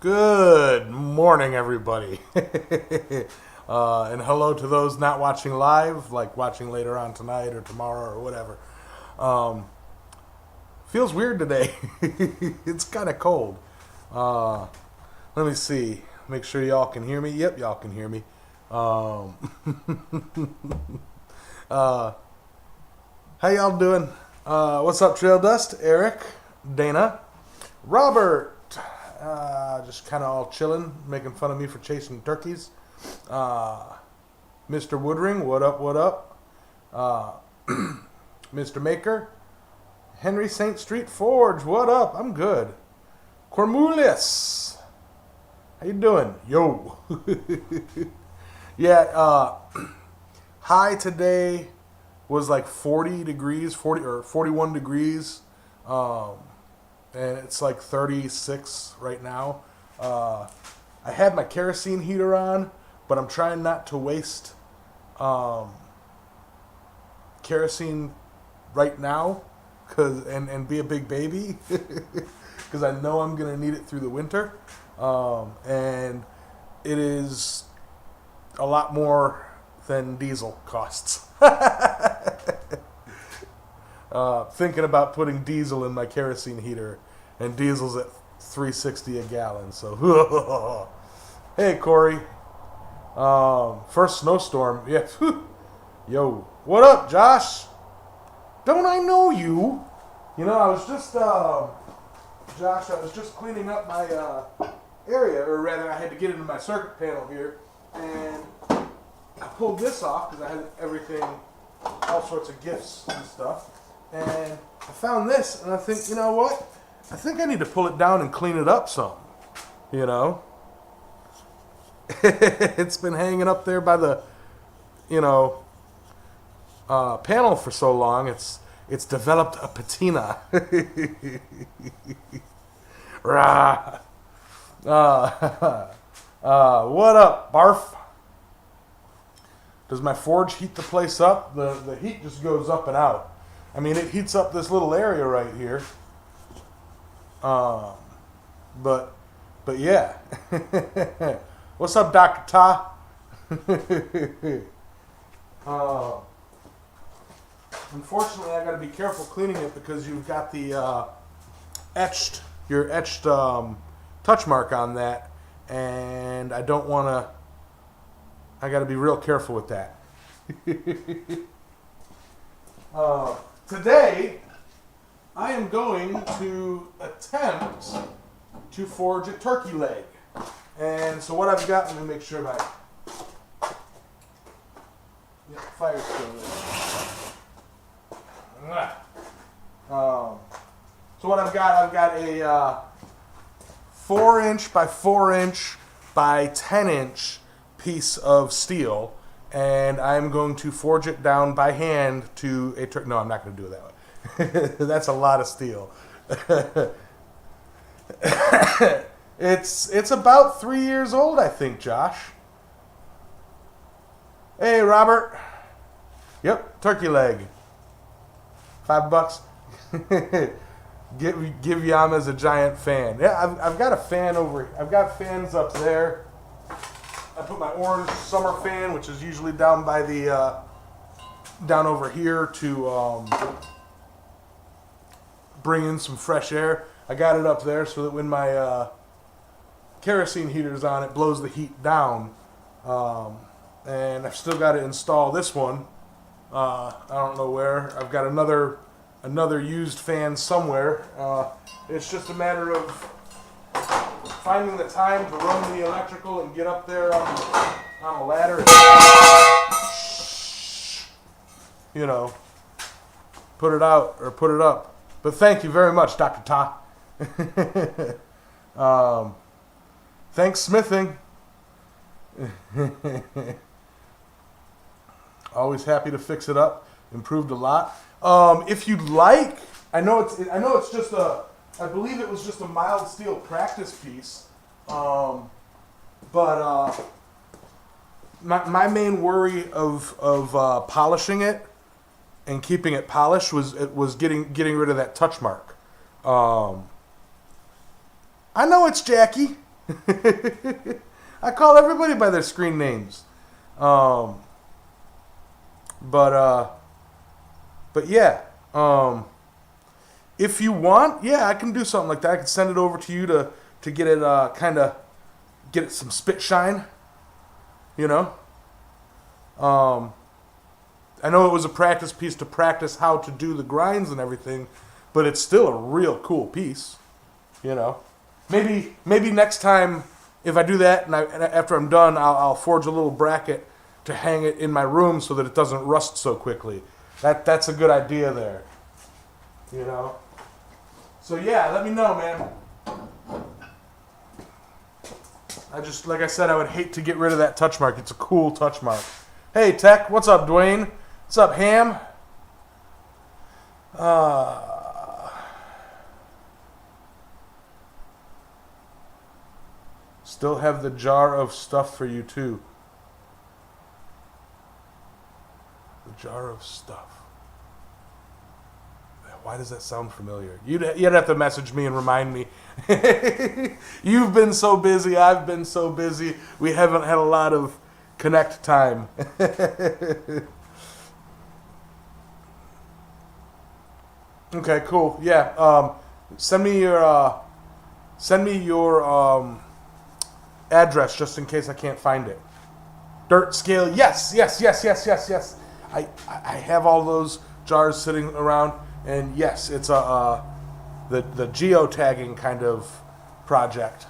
Good morning, everybody. And hello to those not watching live, like watching later on tonight or tomorrow or whatever. Feels weird today. It's kind of cold. Let me see. Make sure y'all can hear me. Yep, y'all can hear me. How y'all doing? What's up, Trail Dust? Eric, Dana, Robert. Just kind of all chilling, making fun of me for chasing turkeys. Mr. Woodring, what up, what up? Mr. Maker. Henry St. Street Forge, what up? I'm good. Cornelius, how you doing? Yo. Yeah, high today was like 40 degrees, 40 or 41 degrees. And it's like 36 right now. I had my kerosene heater on, but I'm trying not to waste kerosene right now and be a big baby because I know I'm going to need it through the winter. And it is a lot more than diesel costs. Thinking about putting diesel in my kerosene heater, and diesel's at $3.60 a gallon. So, hey Corey, first snowstorm. Yeah, yo, what up, Josh? Don't I know you? You know, I was just Josh. I was just cleaning up my area, or rather, I had to get into my circuit panel here, and I pulled this off because I had everything, all sorts of gifts and stuff. And I found this, and I think, you know what? I think I need to pull it down and clean it up some. You know? It's been hanging up there by the, panel for so long. It's developed a patina. Rah. What up, Barf? Does my forge heat the place up? The heat just goes up and out. I mean, it heats up this little area right here. But yeah. What's up, Dr. Ta? Unfortunately, I got to be careful cleaning it because you've got the your etched touch mark on that, and I don't want to. I got to be real careful with that. Today, I am going to attempt to forge a turkey leg. And so what I've got, let me make sure my fire's still there. So what I've got a 4-inch by 4-inch by 10-inch piece of steel. And I'm going to forge it down by hand to a turkey. No, I'm not going to do it that way. That's a lot of steel. It's about 3 years old, I think, Josh. Hey, Robert. Yep, turkey leg. $5. Give Yamez a giant fan. Yeah, I've got a fan over. I've got fans up there. I put my orange summer fan, which is usually down by the down over here to bring in some fresh air. I got it up there so that when my kerosene heater's on, it blows the heat down. And I've still got to install this one. I don't know where. I've got another used fan somewhere. It's just a matter of finding the time to run the electrical and get up there on a ladder and, put it out or put it up. But thank you very much, Dr. Ta. Thanks, smithing. Always happy to fix it up. Improved a lot. If you'd like, I know it's just I believe it was just a mild steel practice piece, but my main worry of polishing it and keeping it polished was getting rid of that touch mark. I know it's Jackie. I call everybody by their screen names. But yeah. If you want, yeah, I can do something like that. I can send it over to you to get it kind of get it some spit shine. You know. I know it was a practice piece to practice how to do the grinds and everything, but it's still a real cool piece. You know. Maybe next time if I do that and after I'm done, I'll forge a little bracket to hang it in my room so that it doesn't rust so quickly. That's a good idea there. You know. So yeah, let me know, man. Like I said, I would hate to get rid of that touch mark. It's a cool touch mark. Hey, Tech, what's up, Dwayne? What's up, Ham? Still have the jar of stuff for you, too. The jar of stuff. Why does that sound familiar? You'd have to message me and remind me. You've been so busy. I've been so busy. We haven't had a lot of connect time. Okay, cool. Yeah. Send me your address just in case I can't find it. Dirt scale. Yes. I have all those jars sitting around. And yes, it's the geotagging kind of project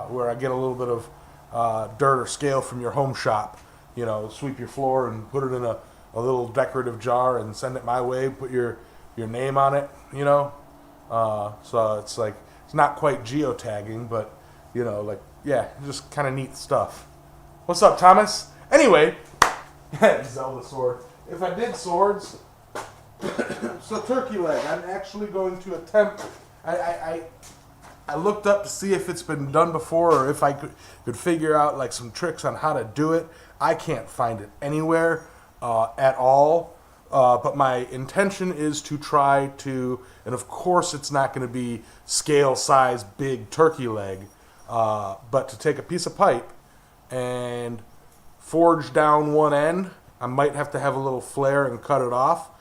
where I get a little bit of dirt or scale from your home shop. You know, sweep your floor and put it in a little decorative jar and send it my way. Put your name on it. You know, so it's like it's not quite geotagging, but you know, like yeah, just kind of neat stuff. What's up, Thomas? Anyway, Zelda sword. If I did swords. So turkey leg, I'm actually going to attempt. I looked up to see if it's been done before or if I could figure out like some tricks on how to do it. I can't find it anywhere at all. But my intention is to try to, and of course it's not going to be scale size big turkey leg, but to take a piece of pipe and forge down one end. I might have to have a little flare and cut it off.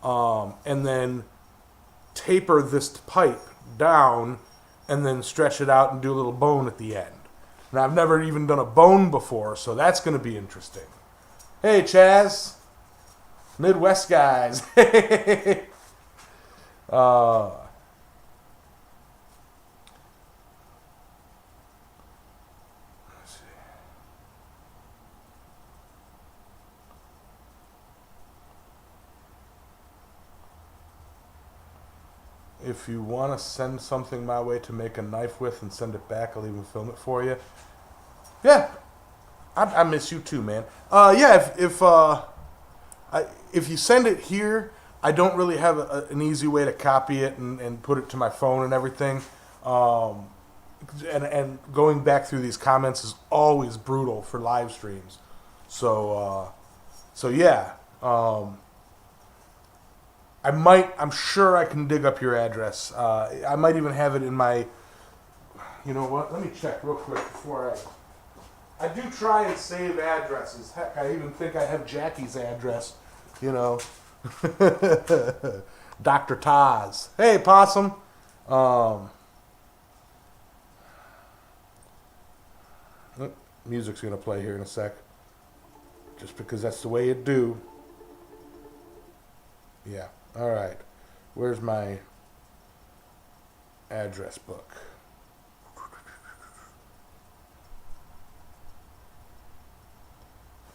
And then taper this pipe down and then stretch it out and do a little bone at the end. And I've never even done a bone before, so that's going to be interesting. Hey, Chaz. Midwest guys. If you want to send something my way to make a knife with and send it back, I'll even film it for you. Yeah, I miss you too, man. Yeah, if you send it here, I don't really have an easy way to copy it and put it to my phone and everything. And going back through these comments is always brutal for live streams. So yeah. I'm sure I can dig up your address. I might even have it in my, you know what, let me check real quick before I do try and save addresses. Heck, I even think I have Jackie's address, you know. Dr. Taz. Hey, Possum. Music's going to play here in a sec. Just because that's the way it do. Yeah. All right. Where's my address book?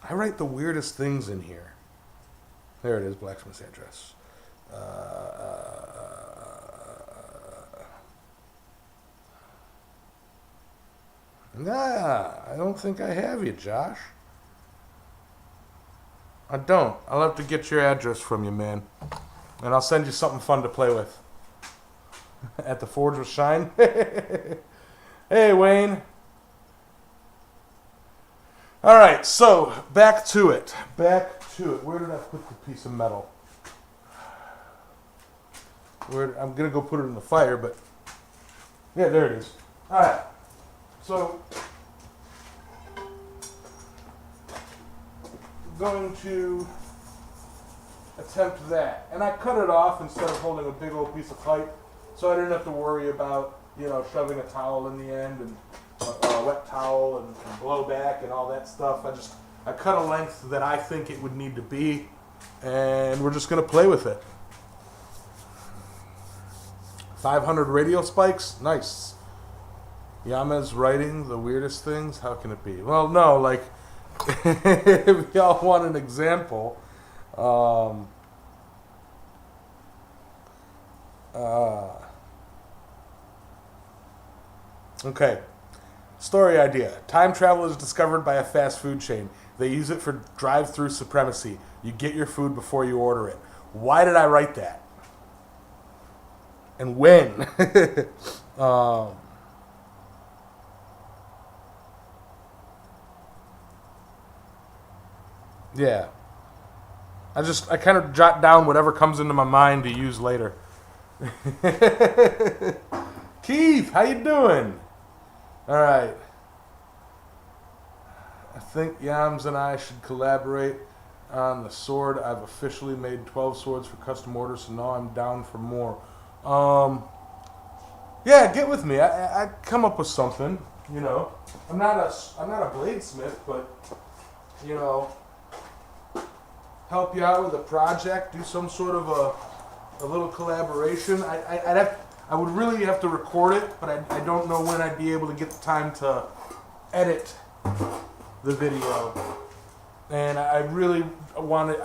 I write the weirdest things in here. There it is, blacksmith's address. Nah, I don't think I have you, Josh. I don't. I'll have to get your address from you, man. And I'll send you something fun to play with. At the Forge with Shine. Hey, Wayne. All right, so back to it. Where did I put the piece of metal? I'm going to go put it in the fire, but... Yeah, there it is. All right. So, I'm going to attempt that. And I cut it off instead of holding a big old piece of pipe, so I didn't have to worry about, you know, shoving a towel in the end and a wet towel and blow back and all that stuff. I cut a length that I think it would need to be, and we're just going to play with it. 500 radial spikes, nice. Yamez writing the weirdest things, how can it be? Well, no, like, if y'all want an example, okay. Story idea. Time travel is discovered by a fast food chain. They use it for drive-through supremacy. You get your food before you order it. Why did I write that? And when? Yeah. I kind of jot down whatever comes into my mind to use later. Keith, how you doing? All right. I think Yams and I should collaborate on the sword. I've officially made 12 swords for custom orders, so now I'm down for more. Yeah, get with me. I come up with something. You know, I'm not a bladesmith, but you know, help you out with a project, do some sort of a little collaboration. I would really have to record it, but I don't know when I'd be able to get the time to edit the video. And I really wanted,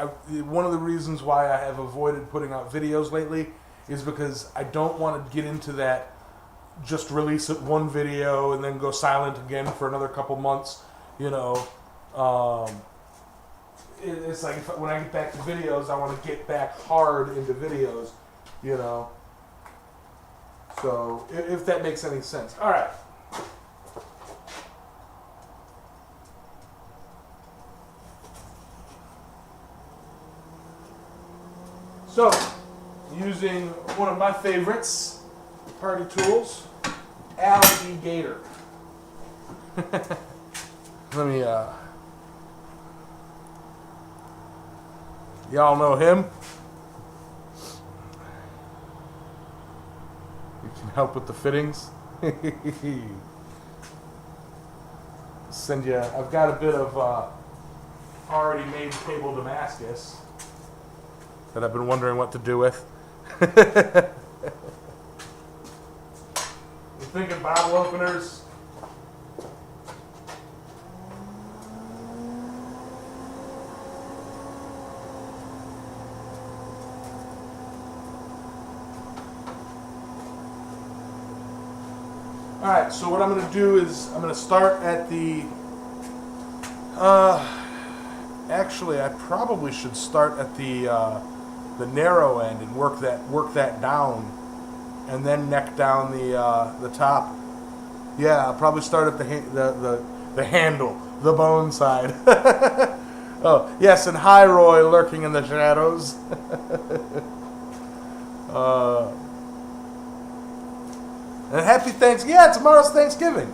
one of the reasons why I have avoided putting out videos lately is because I don't want to get into that just release it one video and then go silent again for another couple months, you know. It's like when I get back to videos, I want to get back hard into videos, you know. So, if that makes any sense. All right. So, using one of my favorites, party tools, Alligator. Let me, y'all know him? You can help with the fittings. Send you, I've got a bit of already made table Damascus that I've been wondering what to do with. You thinking bottle openers? Alright, so what I'm going to do is I'm going to start at the actually I probably should start at the narrow end and work that down and then neck down the top. Yeah, I'll probably start at the handle, the bone side. Oh, yes, and hi Roy lurking in the shadows. And happy Thanksgiving. Yeah, tomorrow's Thanksgiving.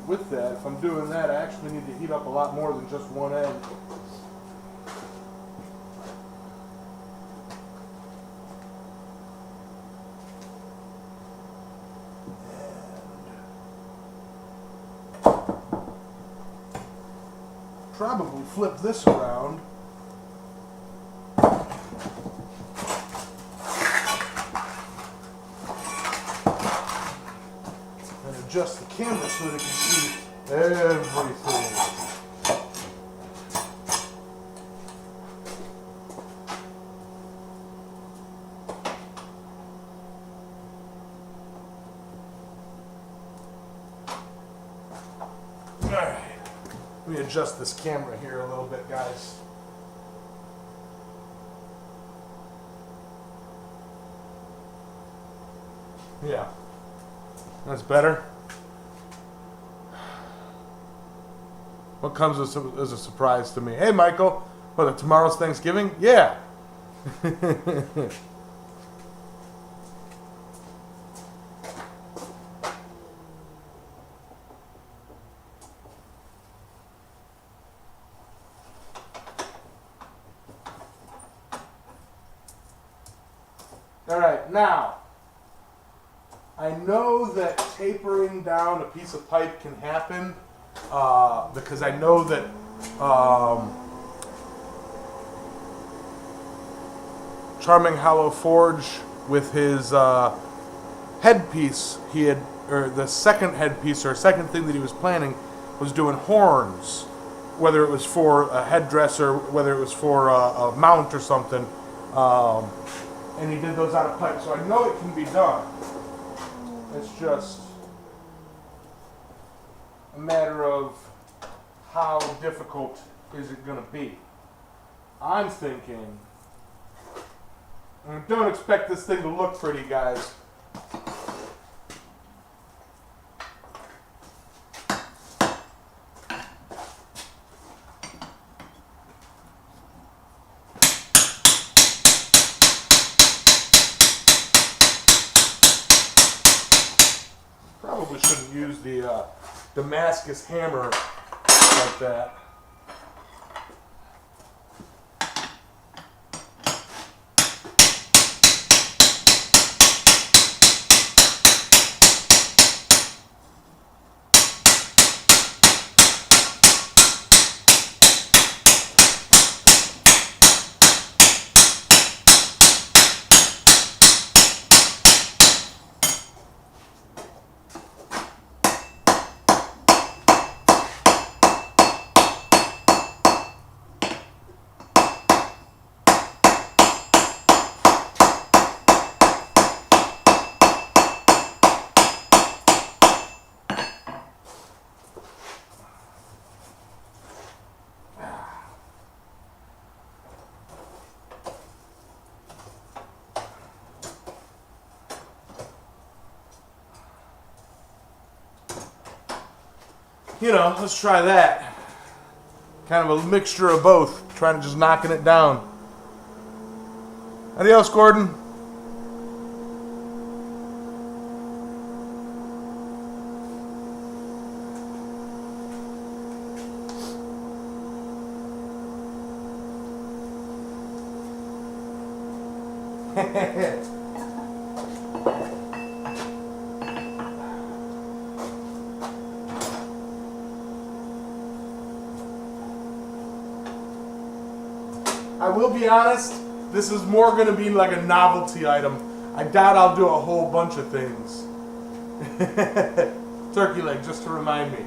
With that, if I'm doing that, I actually need to heat up a lot more than just one end. Probably flip this around. And adjust the camera so that it can see everything. Alright. Let me adjust this camera here a little bit, guys. Yeah. That's better. What comes as a surprise to me? Hey, Michael. What, tomorrow's Thanksgiving? Yeah. All right, now, I know that tapering down a piece of pipe can happen because I know that Charming Hollow Forge with his headpiece, or the second headpiece or second thing that he was planning was doing horns, whether it was for a headdress or whether it was for a mount or something. And he did those out of pipe, so I know it can be done. It's just a matter of how difficult is it going to be. I'm thinking, and don't expect this thing to look pretty, guys. Probably shouldn't use the Damascus hammer like that. You know, let's try that. Kind of a mixture of both, trying to just knocking it down. Adios, Gordon. I will be honest, this is more going to be like a novelty item. I doubt I'll do a whole bunch of things. Turkey leg, just to remind me.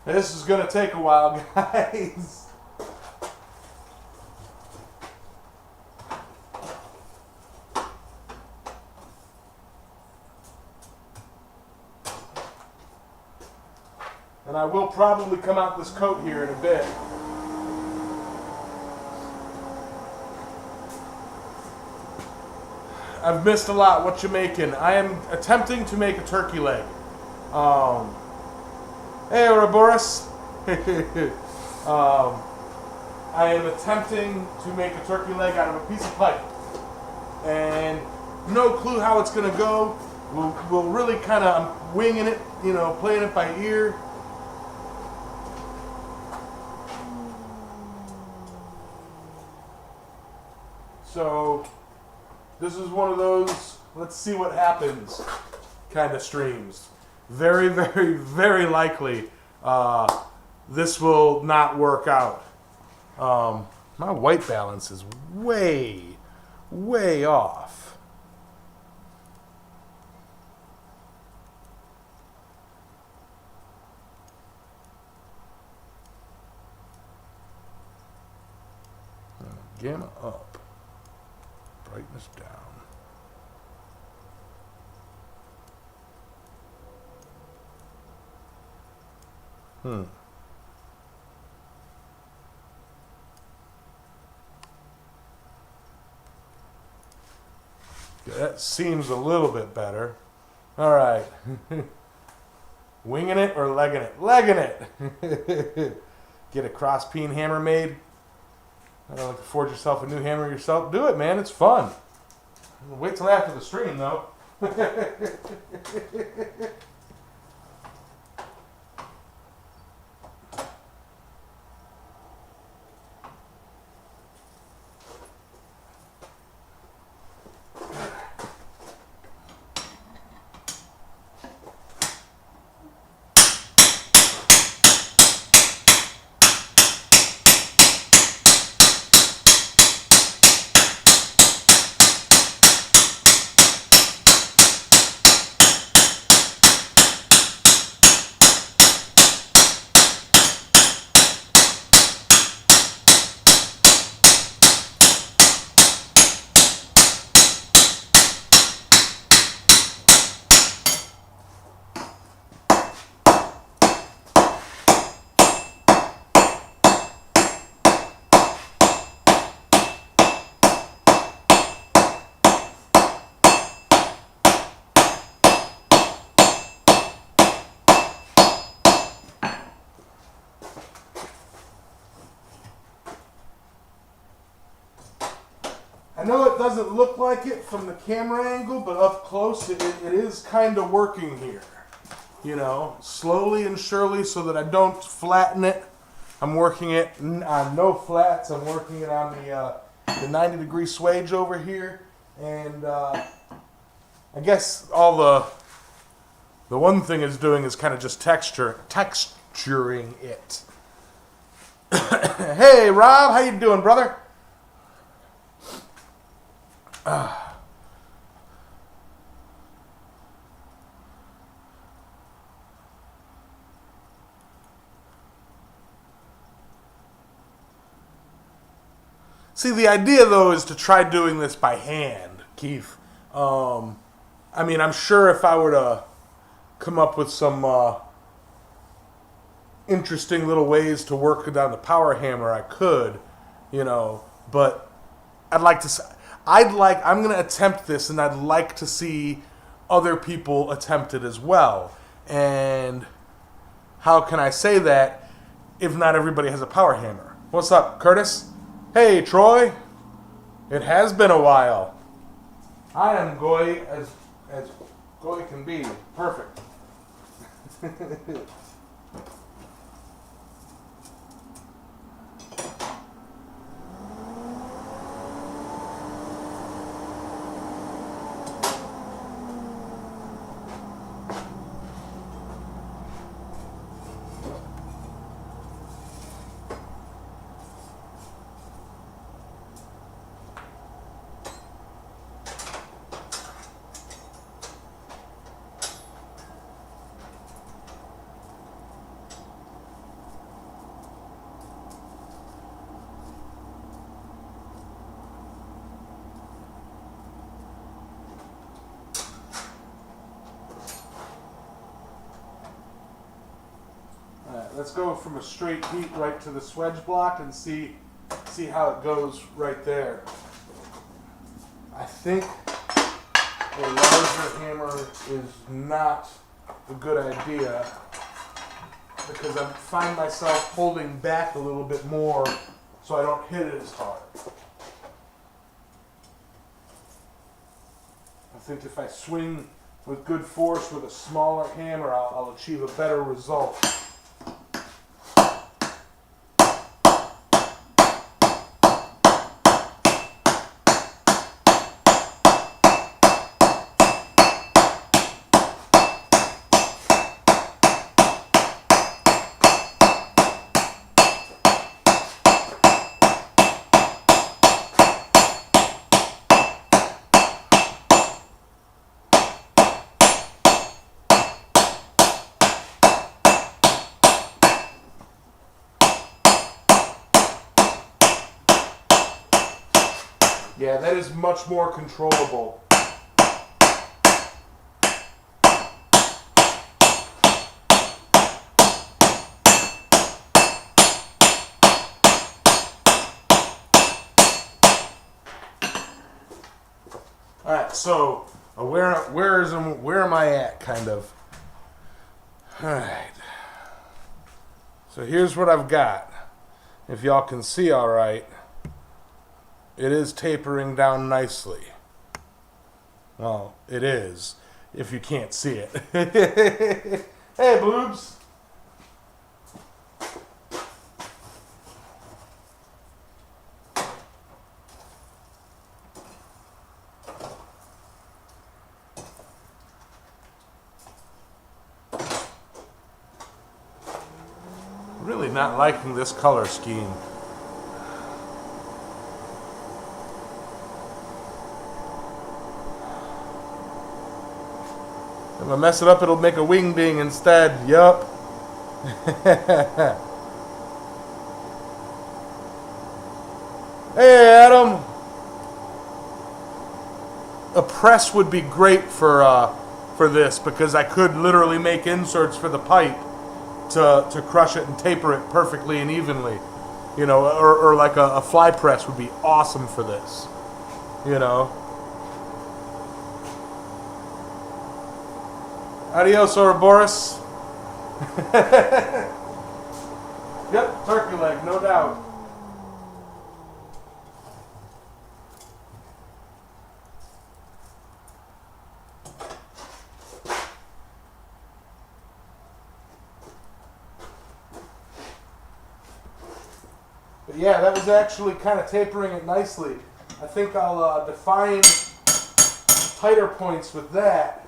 This is going to take a while, guys. And I will probably come out this coat here in a bit. I've missed a lot. What you making? I am attempting to make a turkey leg. Hey, Ouroboros. I am attempting to make a turkey leg out of a piece of pipe. And no clue how it's going to go. We'll really kind of, I'm winging it, you know, playing it by ear. So, this is one of those, let's see what happens kind of streams. Very, very, very likely this will not work out. My white balance is way, way off. Gamma up. Brightness down. That seems a little bit better. All right. Winging it or legging it? Legging it. Get a cross peen hammer made. I don't like to forge yourself a new hammer yourself. Do it, man. It's fun. Wait till after the stream, though. I know it doesn't look like it from the camera angle, but up close it is kind of working here. You know, slowly and surely so that I don't flatten it. I'm working it on no flats. I'm working it on the 90-degree swage over here. And I guess all the one thing it's doing is kind of just texturing it. Hey, Rob, how you doing, brother? See, the idea, though, is to try doing this by hand, Keith. I mean, I'm sure if I were to come up with some interesting little ways to work down the power hammer, I could, you know, but I'm going to attempt this, and I'd like to see other people attempt it as well. And how can I say that if not everybody has a power hammer? What's up, Curtis? Hey, Troy. It has been a while. I am Goy as Goy can be. Perfect. let's go from a straight heat right to the swedge block and see how it goes right there. I think a larger hammer is not a good idea because I find myself holding back a little bit more so I don't hit it as hard. I think if I swing with good force with a smaller hammer, I'll achieve a better result. Yeah, that is much more controllable. All right, so where am I at, kind of? All right. So here's what I've got. If y'all can see, all right. It is tapering down nicely. Well, it is, if you can't see it. Hey, boobs. Really not liking this color scheme. If I mess it up, it'll make a wing ding instead. Yup. Hey, Adam. A press would be great for this because I could literally make inserts for the pipe to crush it and taper it perfectly and evenly. You know, or like a fly press would be awesome for this. You know. Adios, Ouroboros. Yep, turkey leg, no doubt. But yeah, that was actually kind of tapering it nicely. I think I'll define tighter points with that.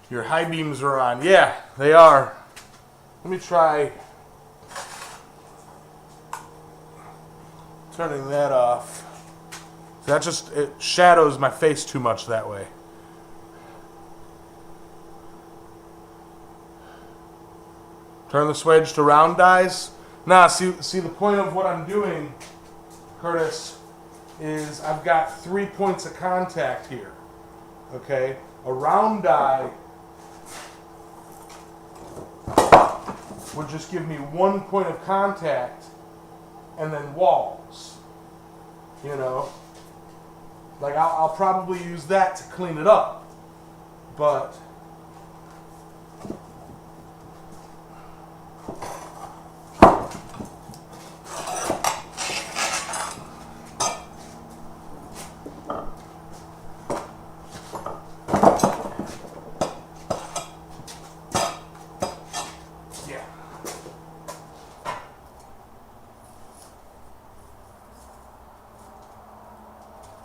Your high beams are on. Yeah, they are. Let me try turning that off. That just, it shadows my face too much that way. Turn the swedge to round dies. Nah, see the point of what I'm doing Curtis, is I've got 3 points of contact here. Okay? A round die would just give me 1 point of contact and then walls. You know? Like, I'll probably use that to clean it up. But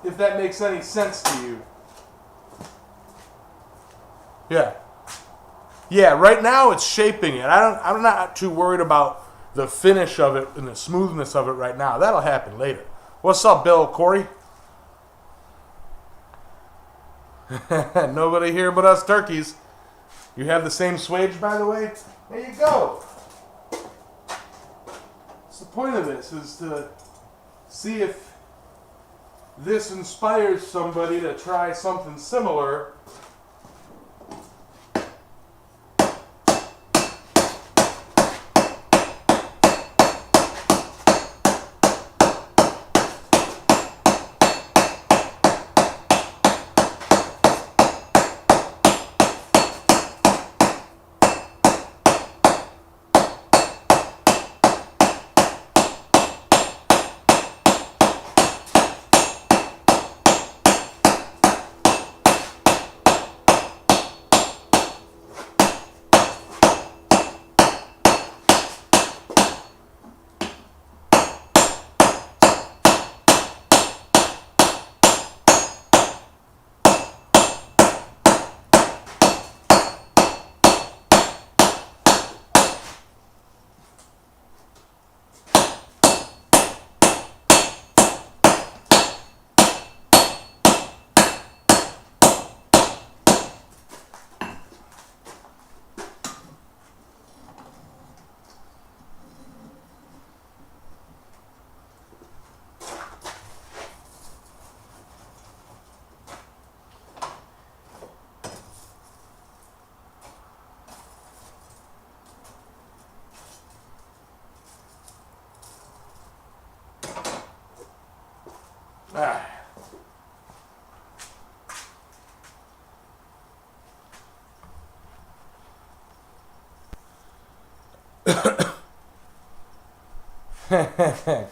if that makes any sense to you. Yeah. Yeah, right now it's shaping it. I'm not too worried about the finish of it and the smoothness of it right now. That'll happen later. What's up, Bill, Corey? Nobody here but us turkeys. You have the same swage, by the way? There you go. What's the point of this? Is to see if this inspires somebody to try something similar.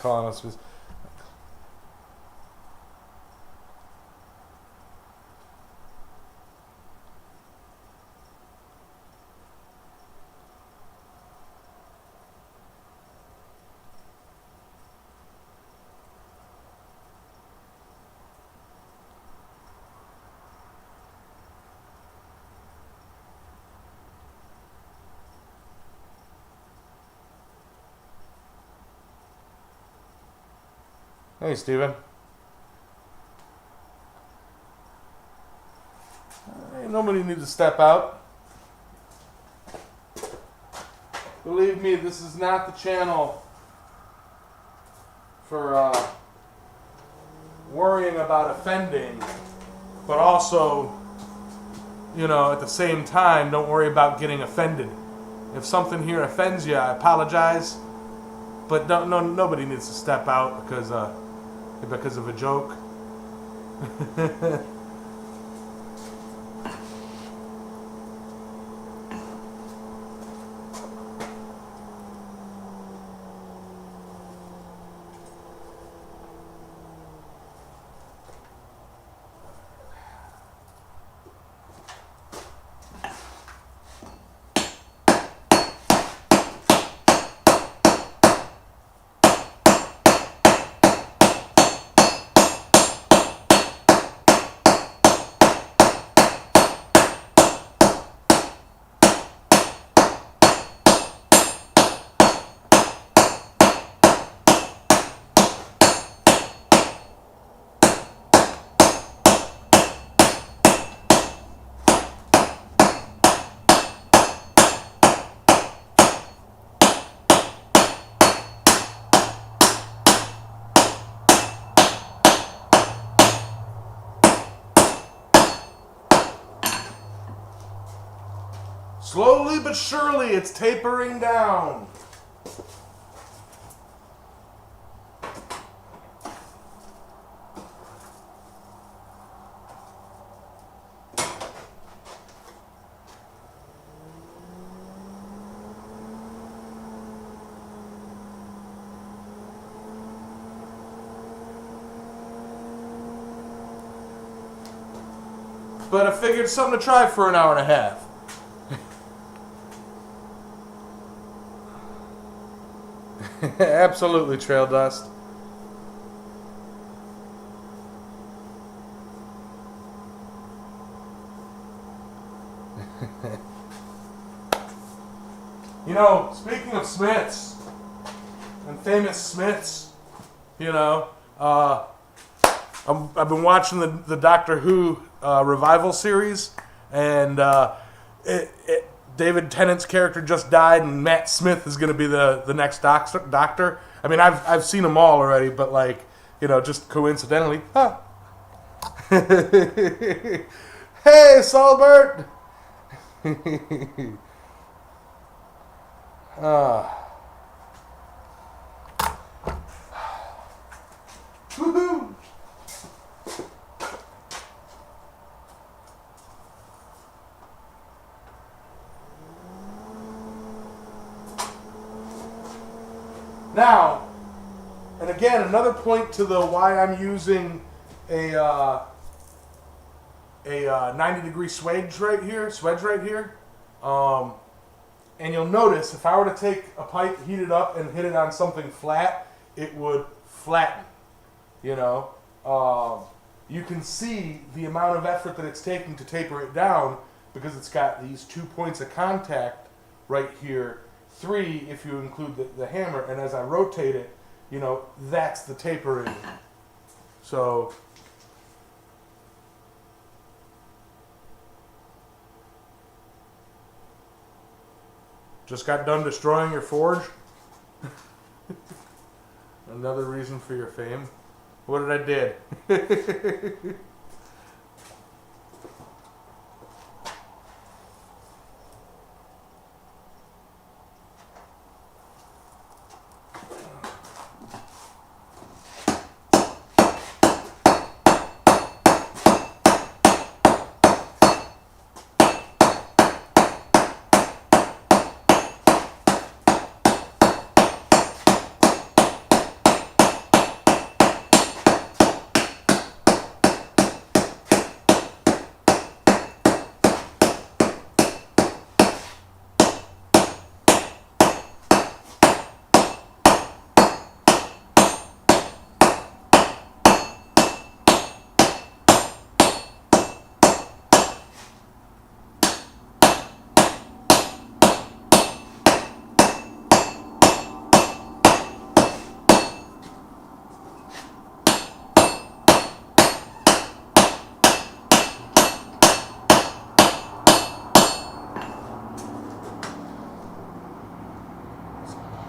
Calling us. Hey, Steven. Hey, nobody needs to step out. Believe me, this is not the channel for worrying about offending, but also, you know, at the same time, don't worry about getting offended. If something here offends you, I apologize, but nobody needs to step out because of a joke. Slowly but surely, it's tapering down. But I figured something to try for an hour and a half. Absolutely, Trail Dust. You know, speaking of Smiths and famous Smiths, you know, I've been watching the Doctor Who revival series, and David Tennant's character just died, and Matt Smith is going to be the next Doctor. I mean, I've seen them all already, but like, you know, just coincidentally, huh? Hey, Salbert. Woohoo! Now, and again, another point to the why I'm using a 90-degree swedge right here. And you'll notice if I were to take a pipe, heat it up, and hit it on something flat, it would flatten. You know, you can see the amount of effort that it's taking to taper it down because it's got these 2 points of contact right here. 3 if you include the hammer, and as I rotate it, you know, that's the tapering. So just got done destroying your forge. Another reason for your fame. What did I did?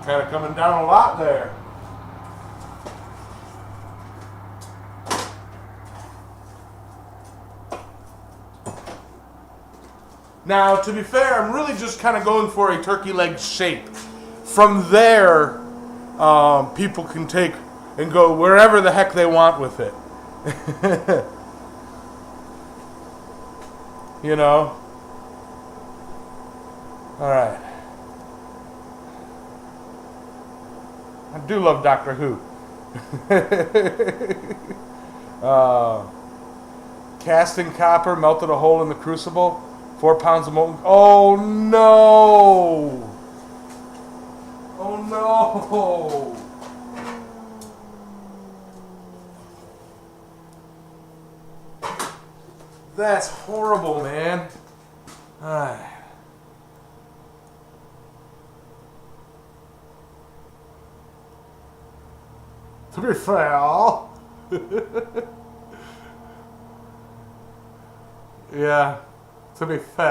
Kind of coming down a lot there. Now, to be fair, I'm really just kind of going for a turkey leg shape. From there, people can take and go wherever the heck they want with it. You know? All right. I do love Doctor Who. Casting copper, melted a hole in the crucible. 4 pounds of molten. Oh no! Oh no! That's horrible, man. Alright. To be fair. Yeah. To be fair.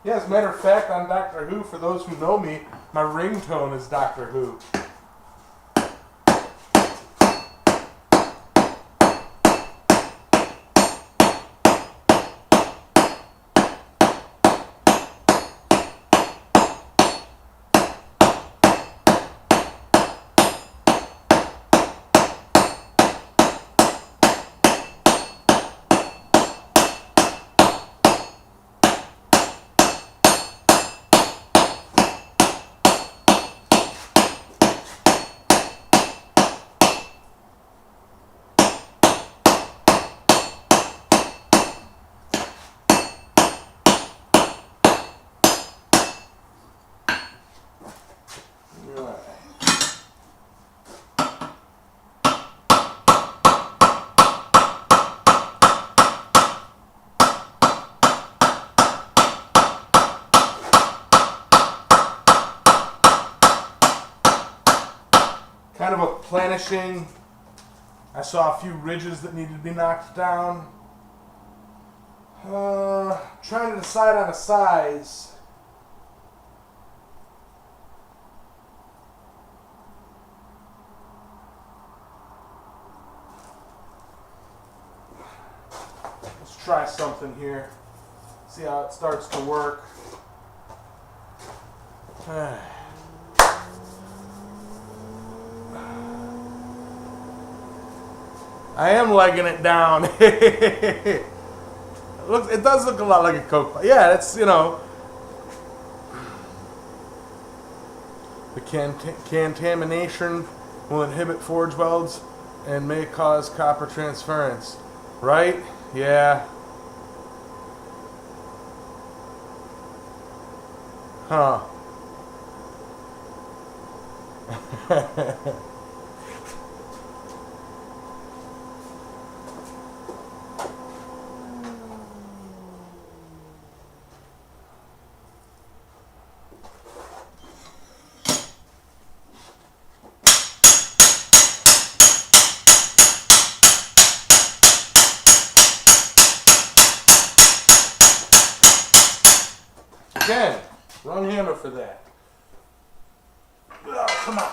Yeah, as a matter of fact, on Doctor Who, for those who know me, my ringtone is Doctor Who. kind of a planishing. I saw a few ridges that needed to be knocked down. Trying to decide on a size. Let's try something here. See how it starts to work. I am legging it down. It does look a lot like a Coke pot. Yeah, it's, you know. The contamination will inhibit forge welds and may cause copper transference. Right? Yeah. Huh. Again, wrong hammer for that. Oh, come on.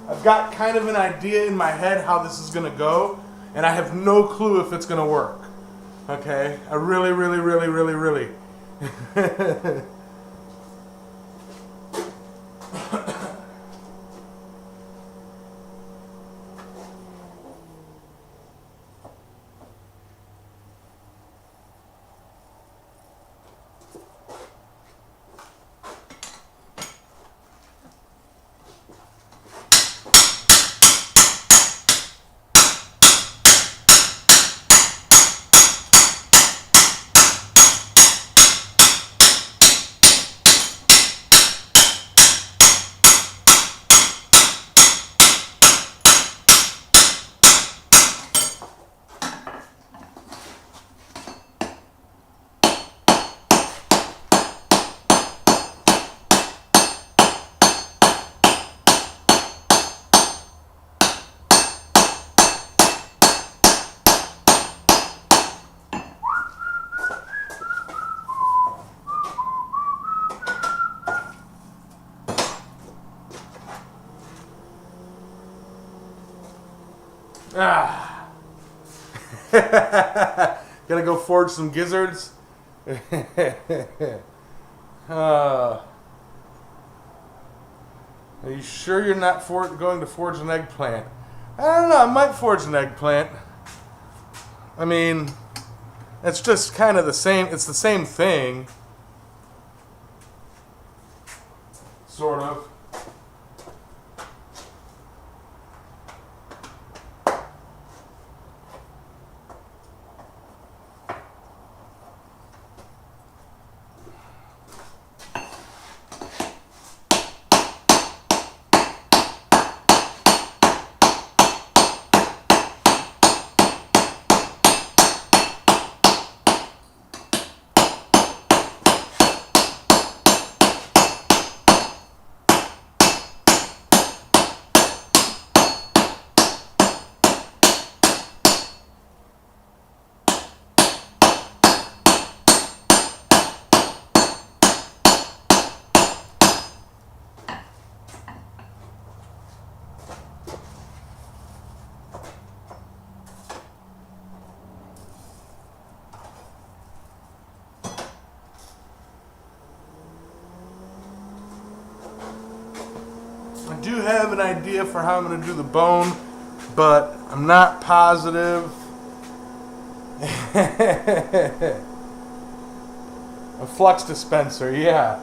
I've got kind of an idea in my head how this is going to go, and I have no clue if it's going to work. Okay? I really. Ah. Gonna go forge some gizzards. Are you sure you're not going to forge an eggplant? I don't know, I might forge an eggplant. I mean, it's just kind of the same, it's the same thing. Sort of. do have an idea for how I'm going to do the bone, but I'm not positive. A flux dispenser, yeah.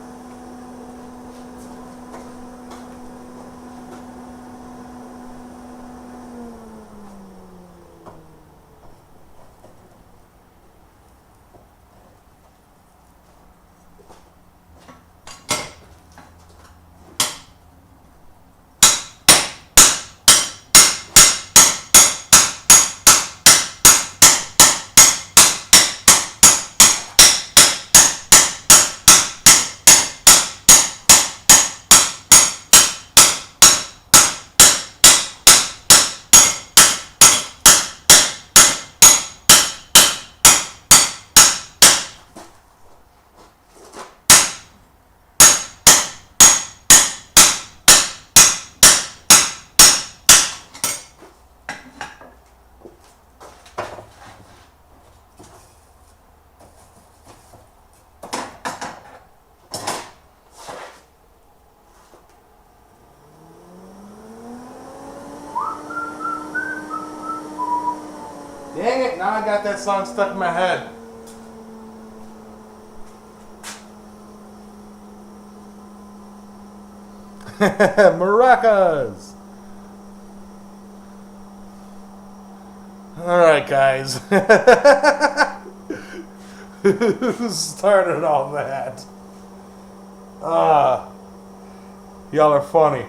Dang it, now I got that song stuck in my head. Maracas! Alright, guys. Who started all that? Y'all are funny.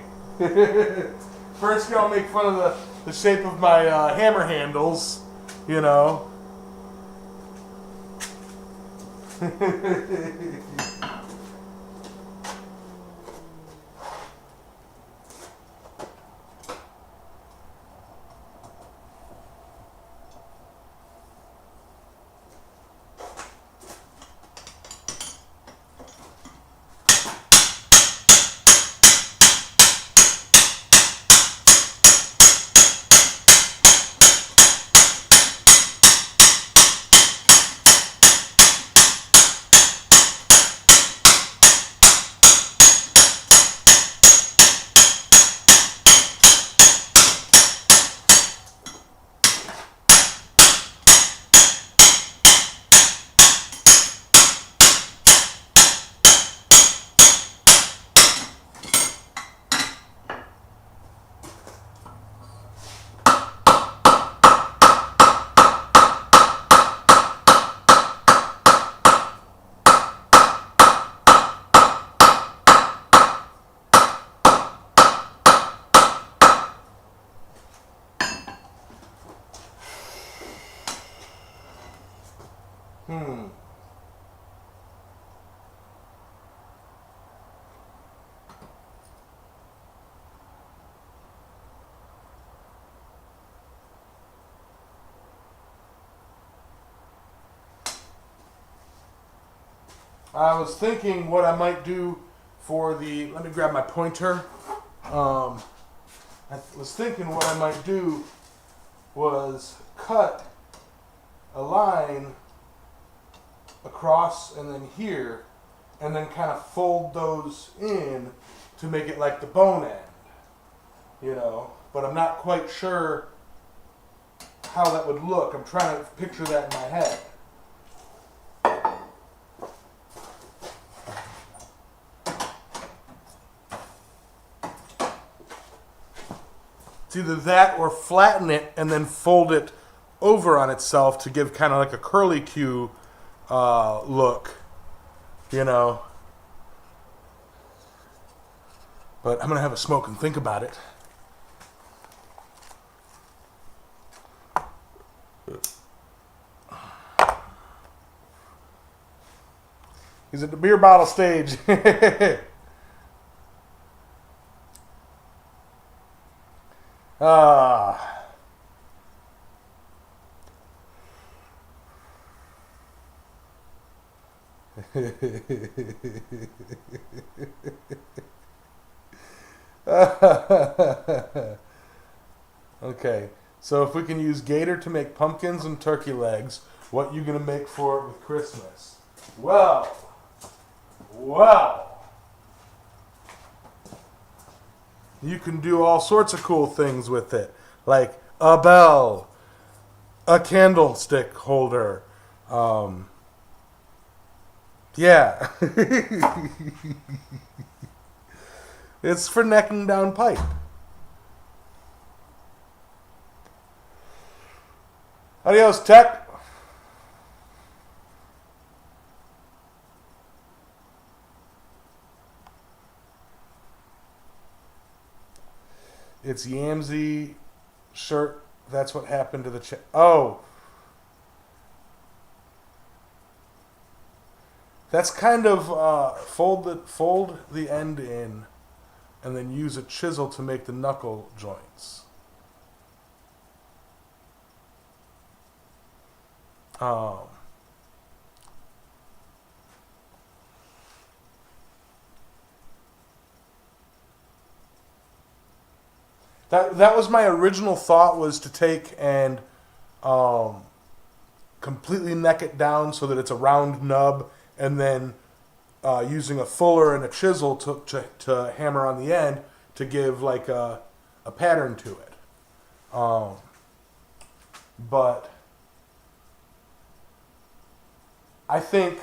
First, y'all make fun of the shape of my hammer handles. You know. I was thinking what I might do for the... Let me grab my pointer. I was thinking what I might do was cut a line across and then here, and then kind of fold those in to make it like the bone end, you know. But I'm not quite sure how that would look. I'm trying to picture that in my head. It's either that or flatten it and then fold it over on itself to give kind of like a curly Q look, you know. But I'm going to have a smoke and think about it. He's at the beer bottle stage. Okay, so if we can use gator to make pumpkins and turkey legs, what you gonna make for it with Christmas? Well. You can do all sorts of cool things with it, like a bell, a candlestick holder. Yeah. It's for necking down pipe. Adios, Tech. It's Yamez shirt. That's what happened to the Oh. That's kind of fold the end in and then use a chisel to make the knuckle joints. That was my original thought, was to take and completely neck it down so that it's a round nub, and then using a fuller and a chisel to hammer on the end to give like a pattern to it. But I think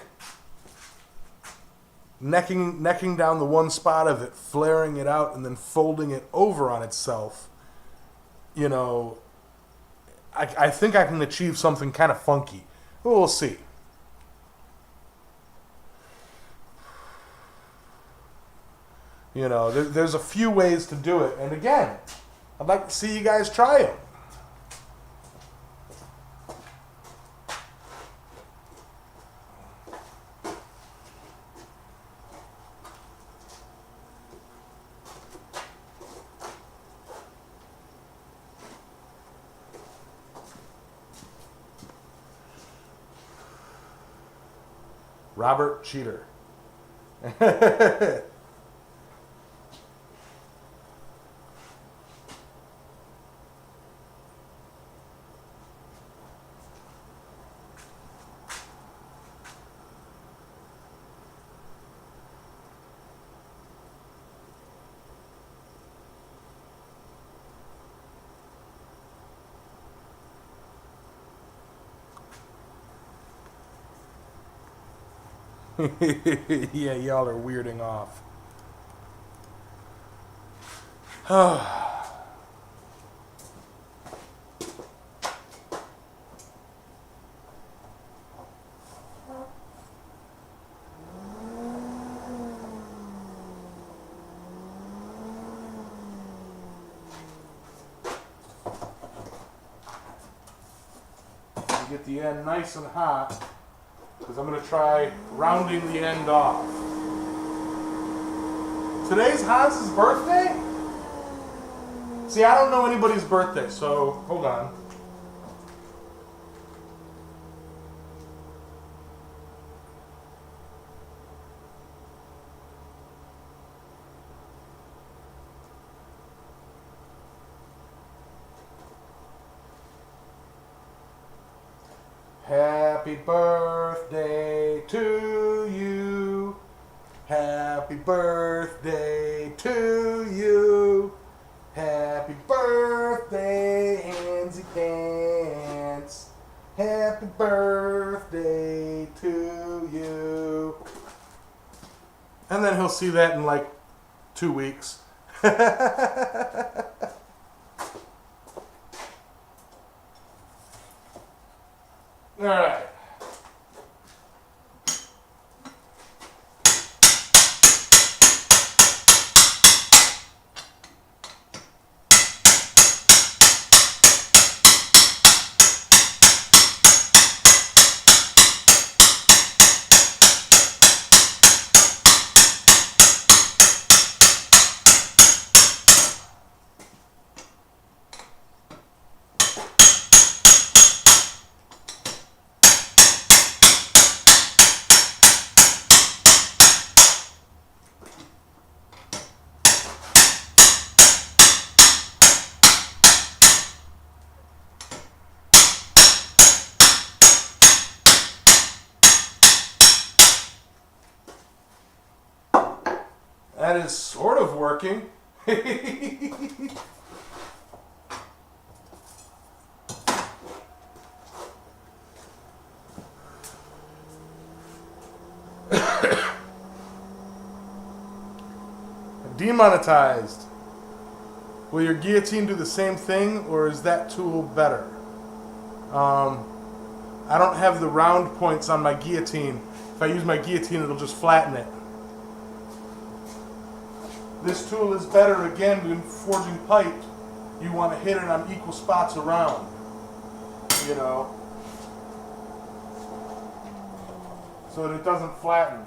necking down the one spot of it, flaring it out, and then folding it over on itself, you know, I think I can achieve something kind of funky. We'll see. You know, there's a few ways to do it. And again, I'd like to see you guys try them. Robert Cheater. Yeah, y'all are weirding off. Get the end nice and hot, because I'm going to try rounding the end off. Today's Hans's birthday? See, I don't know anybody's birthday, so hold on. Happy birthday to you. Happy birthday to you. Happy birthday, Hansy Pants. Happy birthday to you. And then he'll see that in like 2 weeks. All right. That is sort of working. Demonetized. Will your guillotine do the same thing, or is that tool better? I don't have the round points on my guillotine. If I use my guillotine, it'll just flatten it. This tool is better, again, when forging pipe. You want to hit it on equal spots around, you know, so that it doesn't flatten.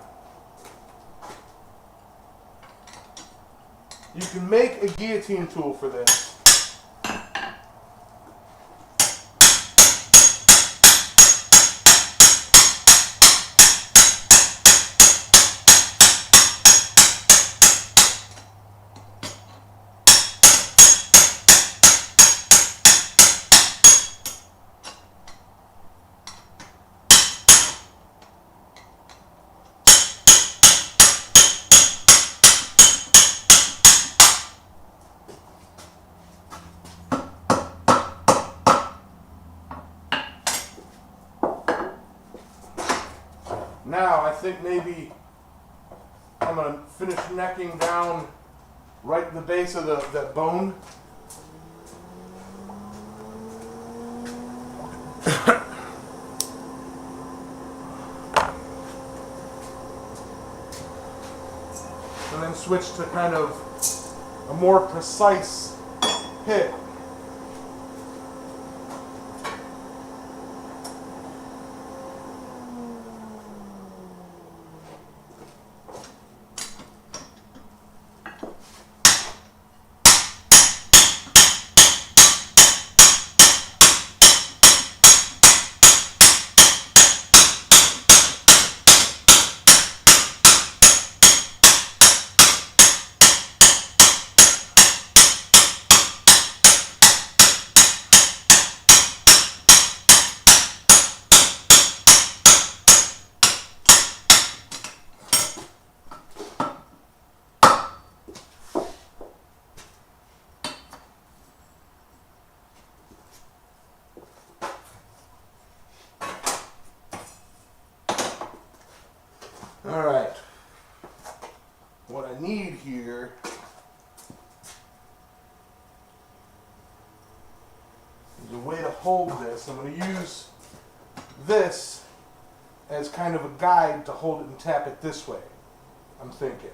You can make a guillotine tool for this. Now, I think maybe I'm going to finish necking down right in the base of that bone. And then switch to kind of a more precise hit. Alright, what I need here is a way to hold this. I'm going to use this as kind of a guide to hold it and tap it this way. I'm thinking.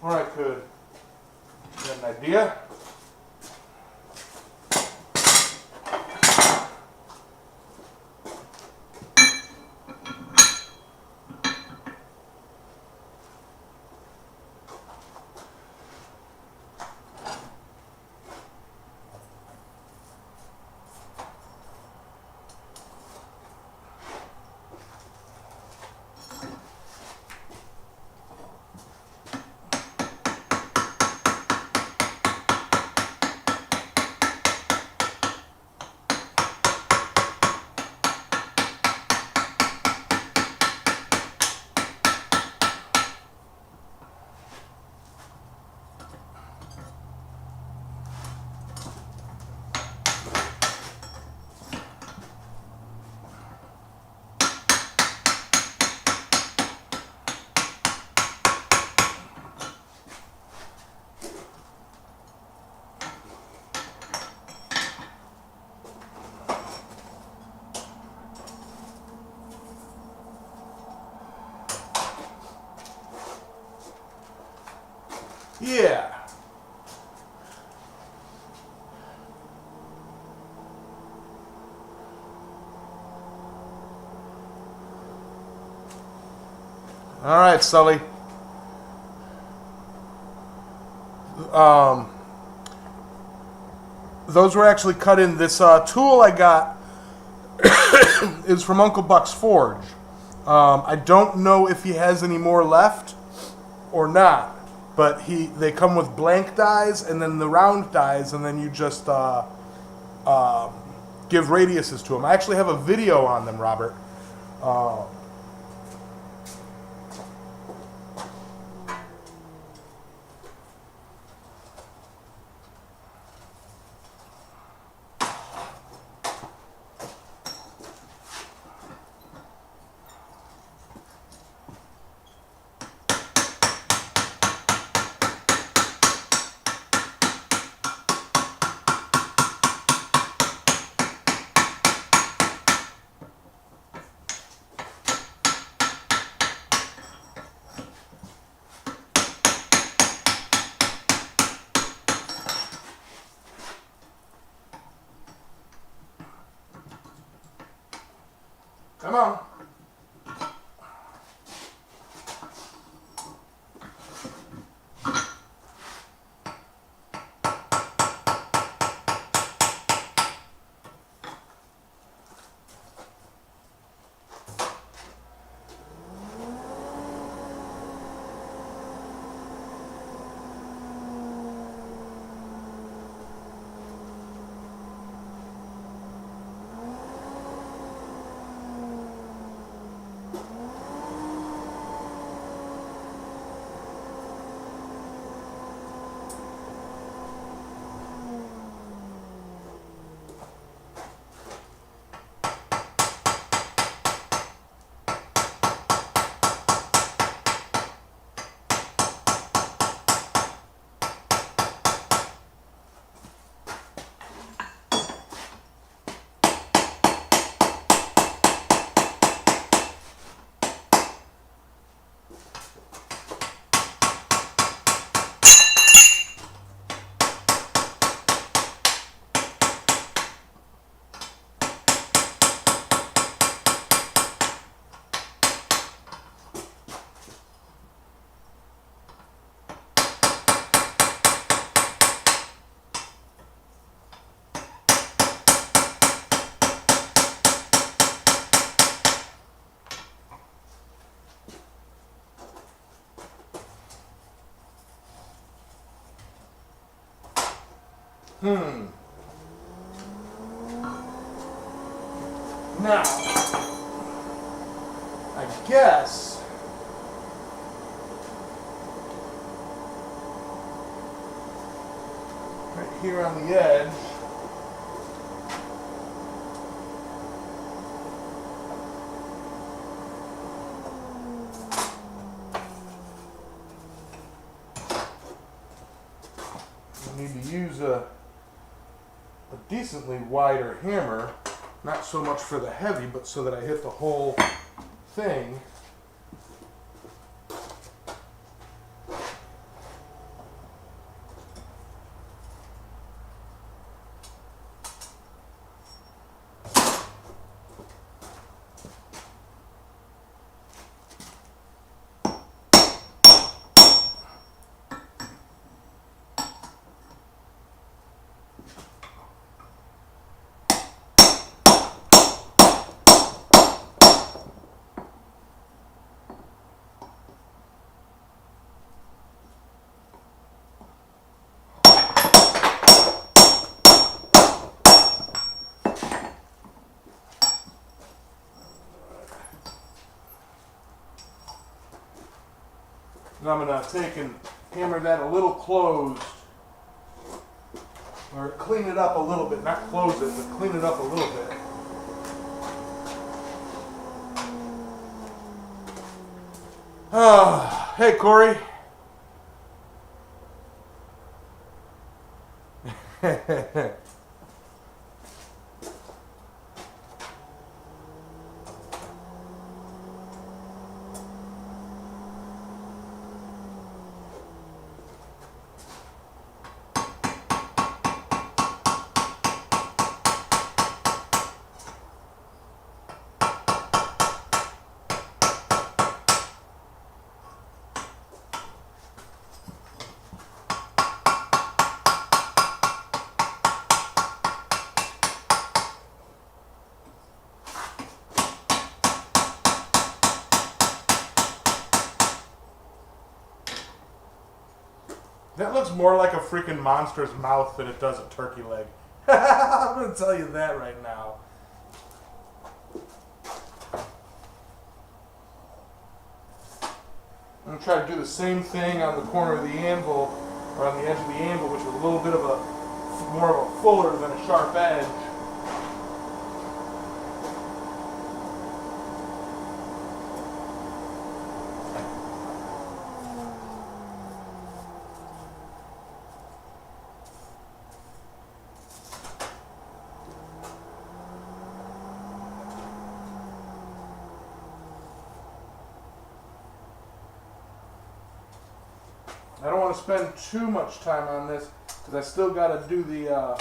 Or I could get an idea. Yeah. All right, Sully. Those were actually cut in. This tool I got is from Uncle Buck's Forge. I don't know if he has any more left or not, but they come with blank dies and then the round dies, and then you just give radiuses to them. I actually have a video on them, Robert. on. Now, I guess right here on the edge, we need to use a decently wider hammer, not so much for the heavy, but so that I hit the whole thing. And I'm going to take and hammer that a little closed, or clean it up a little bit, not close it, but clean it up a little bit. Hey, Corey. That looks more like a freaking monster's mouth than it does a turkey leg. I'm going to tell you that right now. I'm going to try to do the same thing on the corner of the anvil, or on the edge of the anvil, which is a little bit of a, more of a fuller than a sharp edge. I don't want to spend too much time on this because I still got to do the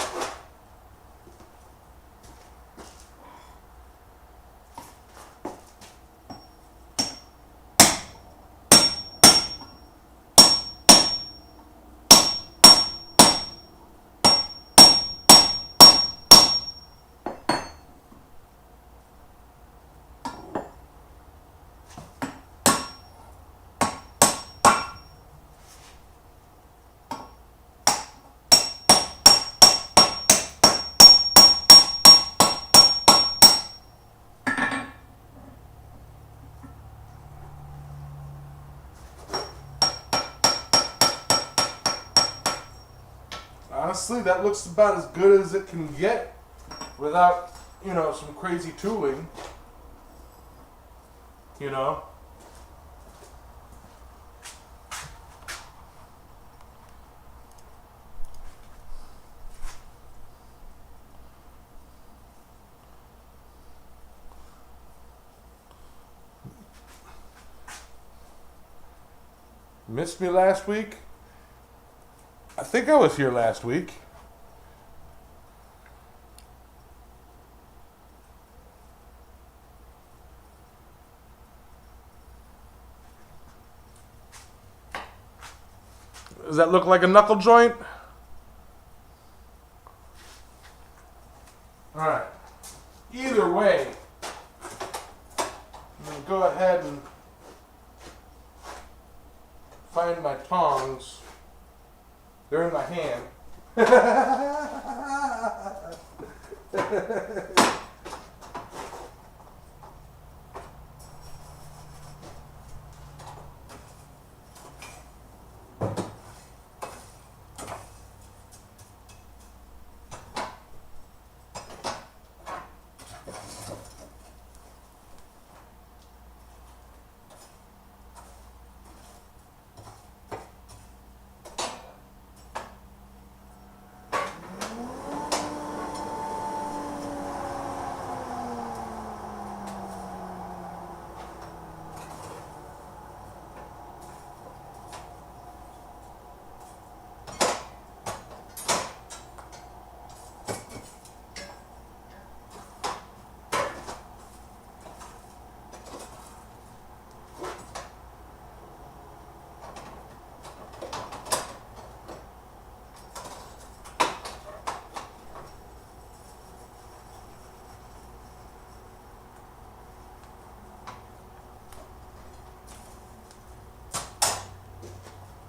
honestly, that looks about as good as it can get without, some crazy tooling. Missed me last week? I think I was here last week. Does that look like a knuckle joint? Alright. Either way, I'm going to go ahead and find my tongs. They're in my hand.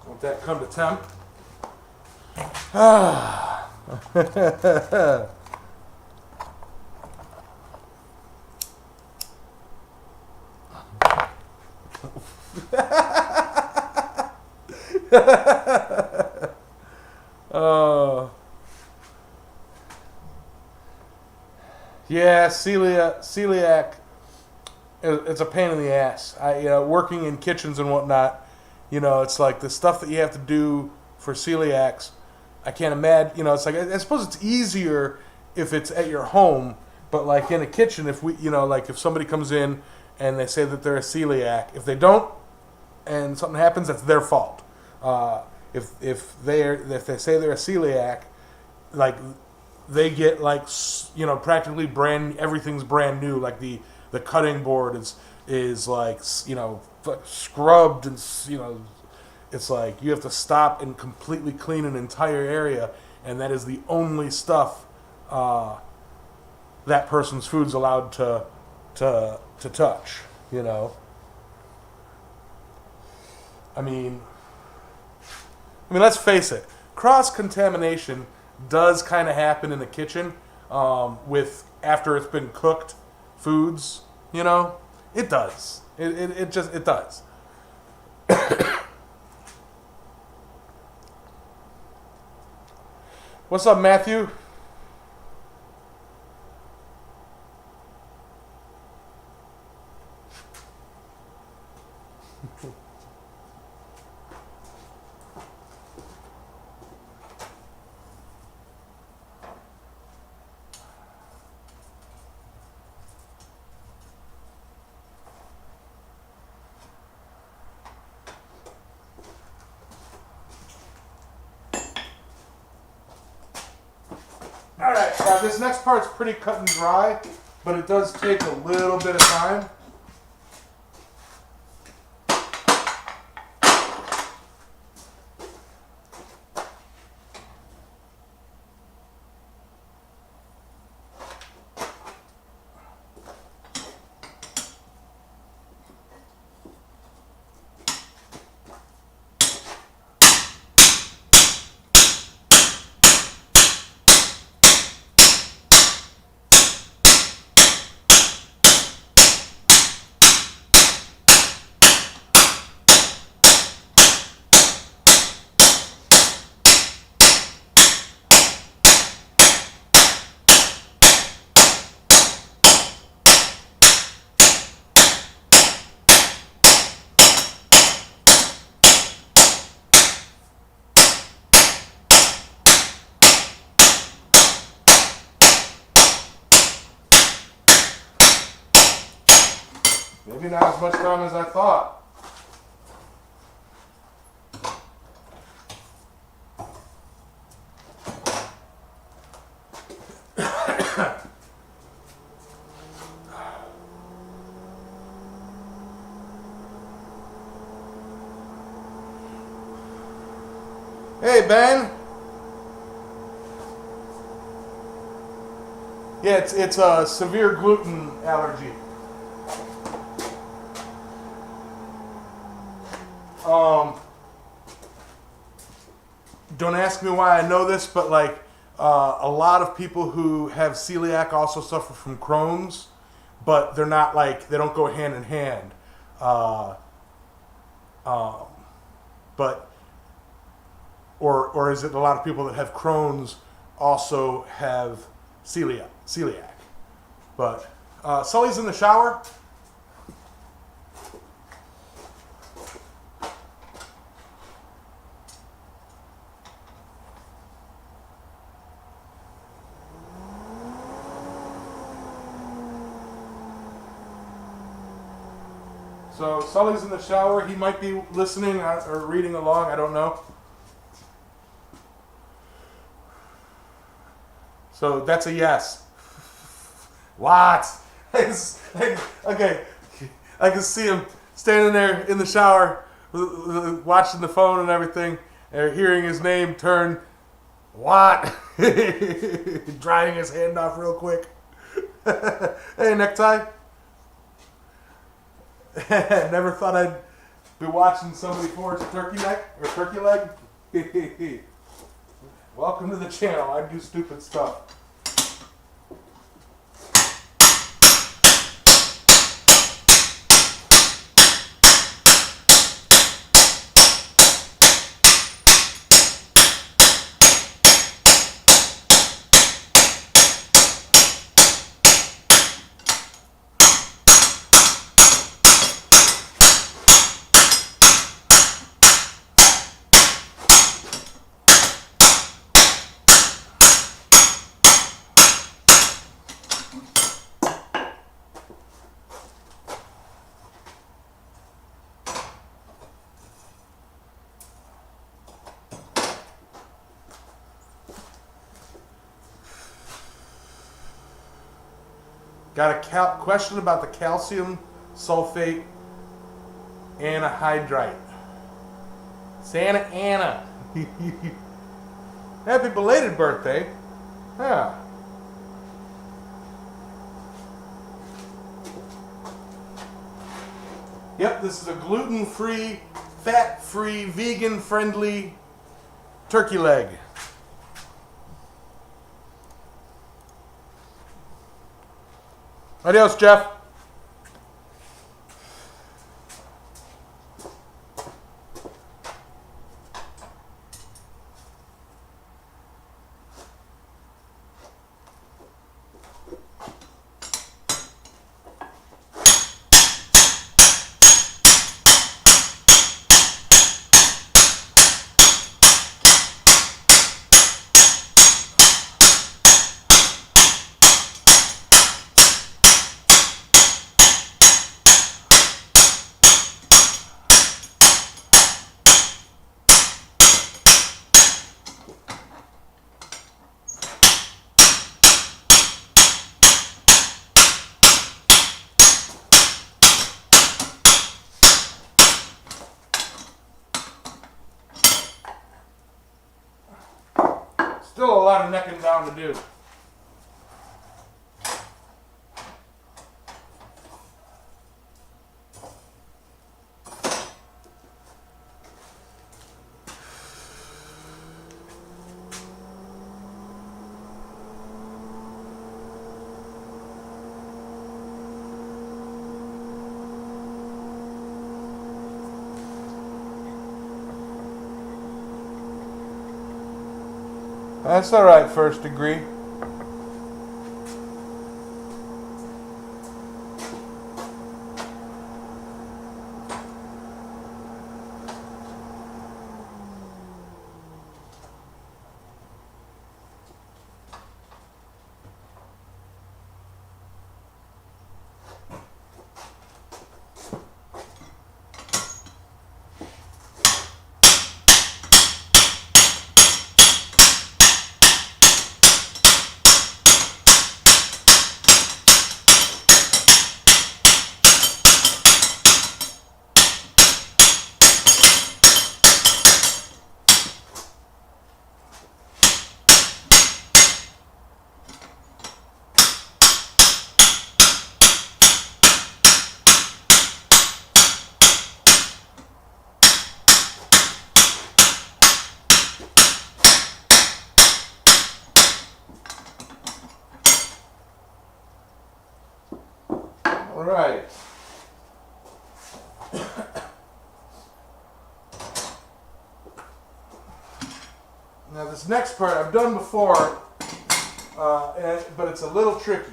Let that come to temp. Yeah, celiac. It's a pain in the ass. Working in kitchens and whatnot. It's like the stuff that you have to do for celiacs. I can't imagine. It's like I suppose it's easier if it's at your home, but like in a kitchen, if if somebody comes in and they say that they're a celiac, if they don't, and something happens, that's their fault. If they say they're a celiac, like they get like practically everything's brand new. Like the cutting board is like scrubbed and it's like you have to stop and completely clean an entire area, and that is the only stuff that person's food's allowed to touch. I mean, let's face it. Cross-contamination does kind of happen in the kitchen with after it's been cooked foods. It does. It does. What's up, Matthew? Alright, this next part's pretty cut and dry, but it does take a little bit of time. Maybe not as much time as I thought. Hey, Ben. Yeah, it's a severe gluten allergy. Don't ask me why I know this, but like a lot of people who have celiac also suffer from Crohn's, but they're not like, they don't go hand in hand. But or is it a lot of people that have Crohn's also have celiac? But Sully's in the shower. So Sully's in the shower. He might be listening or reading along. I don't know. So that's a yes. What? Okay. I can see him standing there in the shower, watching the phone and everything, and hearing his name turn. What? Drying his hand off real quick. Hey, necktie. Never thought I'd be watching somebody forge a turkey neck or turkey leg. Welcome to the channel. I do stupid stuff. Got a question about the calcium sulfate anhydrite. Santa Ana. Happy belated birthday. Yeah. Yep, this is a gluten-free, fat-free, vegan-friendly turkey leg. Adios, Jeff. Still a lot of necking down to do. That's all right, first degree. right. Now this next part I've done before, but it's a little tricky.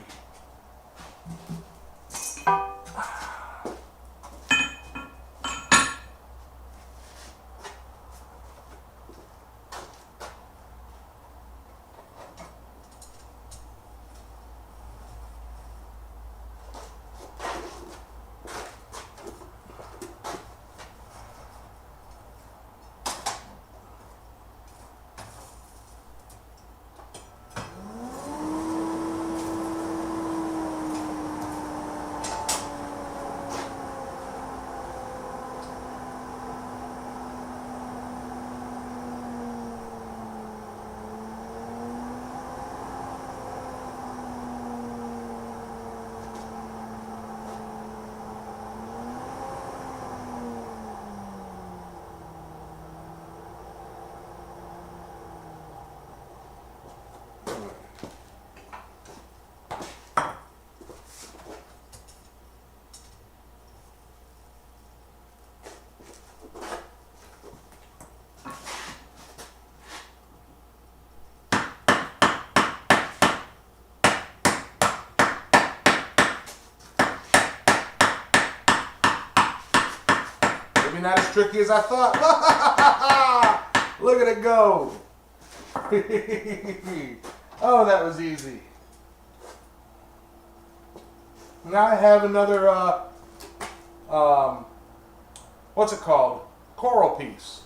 Maybe not as tricky as I thought. Look at it go. Oh, that was easy. Now I have another, what's it called? Coral piece.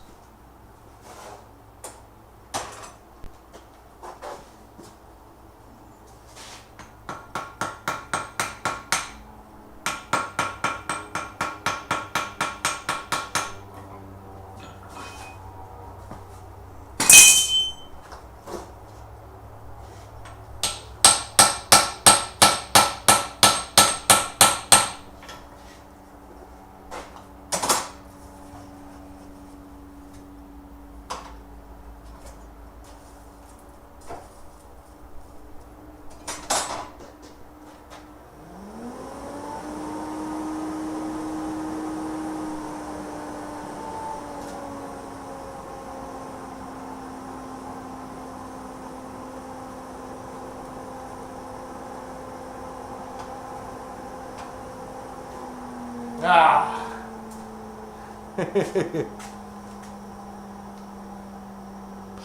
Ah.